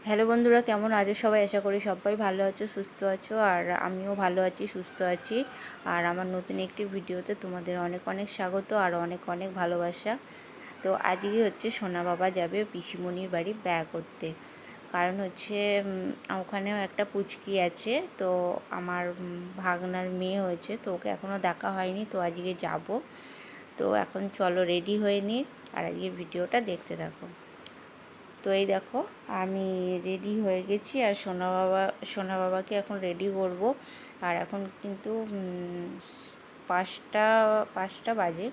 Hello বন্ধুরা, কেমন আছো সবাই? আশা করি সবাই ভালো আছো, সুস্থ আছো। আর আমিও ভালো আছি, সুস্থ আছি। আর আমার নতুন একটি ভিডিওতে তোমাদের অনেক অনেক স্বাগত আর অনেক অনেক ভালোবাসা। তো আজকে হচ্ছে সোনা বাবা যাবে পিসিমণির বাড়ি ব্যয় করতে। কারণ হচ্ছে ওখানেও একটা পুচকি আছে, তো আমার ভাগনার মেয়ে হয়েছে, তো ওকে এখনও দেখা হয়নি, তো আজকে যাব। তো এখন চলো রেডি হয়ে নিই আর আজকে ভিডিওটা দেখতে থাকো। তো এই দেখো আমি রেডি হয়ে গেছি আর সোনা বাবাকে এখন রেডি করব। আর এখন কিন্তু 5টা বাজে।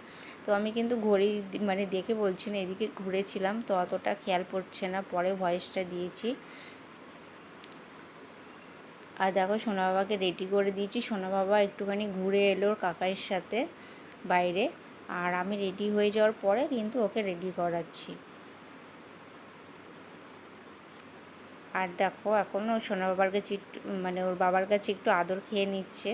তো আমি কিন্তু ঘড়ি মানে দেখে বলছি না, এদিকে ঘুরেছিলাম তো অতটা খেয়াল পড়ছে না, পরে ভয়েসটা দিয়েছি। আর দেখো সোনা বাবাকে রেডি করে দিয়েছি। সোনা বাবা একটুখানি ঘুরে এলো ওর কাকাইয়ের সাথে বাইরে, আর আমি রেডি হয়ে যাওয়ার পরে কিন্তু ওকে রেডি করাচ্ছি। আর দেখো এখনও সোনা বাবার কাছে একটু মানে ওর বাবার কাছে একটু আদর খেয়ে নিচ্ছে।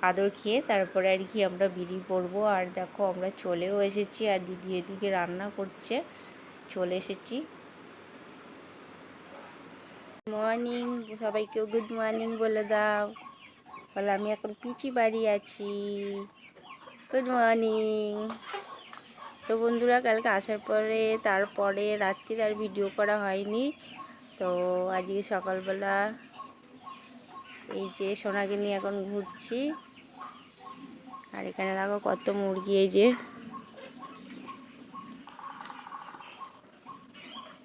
আদর খেয়ে তারপরে আর কি আমরা বেরিয়ে পড়বো। আর দেখো আমরা চলেও এসেছি আর দিদি এদিকে রান্না করছে। চলে এসেছি। মর্নিং সবাইকেও গুড মর্নিং বলে দাও। বলে আমি এখন পিচি বাড়ি আছি। Good morning. তো বন্ধুরা, কালকে আসার পরে তারপরে রাত্রির আর ভিডিও করা হয়নি। তো আজকে সকালবেলা এই যে সোনাকে নিয়ে এখন ঘুরছি। আর এখানে দেখো কত মুরগি, এই যে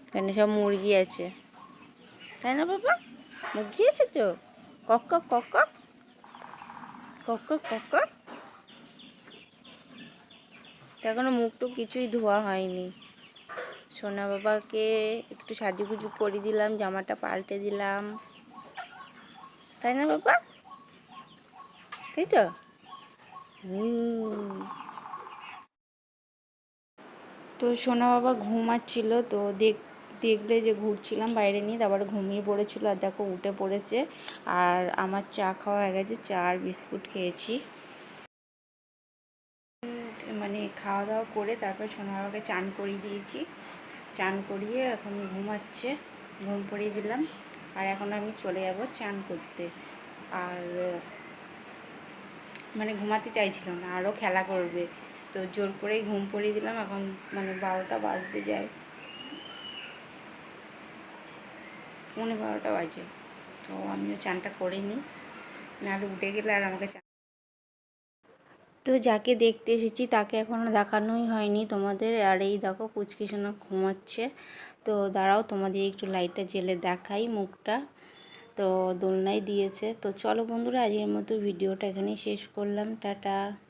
এখানে সব মুরগি আছে, তাই না বাবা? মুরগি আছে তো, কক কক কক কক কক কক কক কক। এখনো মুখ টুক কিছুই ধোয়া হয়নি। সোনা বাবাকে একটু সাজুগুজু করে দিলাম, জামাটা পাল্টে দিলাম, তাই না বাবা? তাই তো। তো সোনা বাবা ঘুমাচ্ছিল, তো দেখলে যে ঘুরছিলাম বাইরে নিয়ে, তারপরে ঘুমিয়ে পড়েছিল। আর দেখো উঠে পড়েছে। আর আমার চা খাওয়া হয়ে গেছে, চা আর বিস্কুট খেয়েছি। মানে খাওয়া দাওয়া করে তারপর সোনা বাবাকে চান করিয়ে দিয়েছি। চান করিয়ে এখন ঘুমাচ্ছে, ঘুম পড়িয়ে দিলাম। আর এখন আমি চলে যাব চান করতে। আর মানে ঘুমাতে চাইছিল না, আরও খেলা করবে, তো জোর করেই ঘুম পড়িয়ে দিলাম। এখন মানে 12টা বাজতে যায়, 12:15 বাজে। তো আমিও চানটা করে নিই, নাহলে উঠে গেলে আর আমাকে চান। তো যাকে দেখতে এসেছি তাকে এখনও দেখানোই হয়নি তোমাদের। আর এই দেখো পুচকি সোনা ঘুমাচ্ছে। তো দাঁড়াও তোমাদের একটু লাইটটা জ্বেলে দেখাই মুখটা। তো দোলনায় দিয়েছে। তো চলো বন্ধুরা, আজকের মতো ভিডিওটা এখানেই শেষ করলাম। টাটা।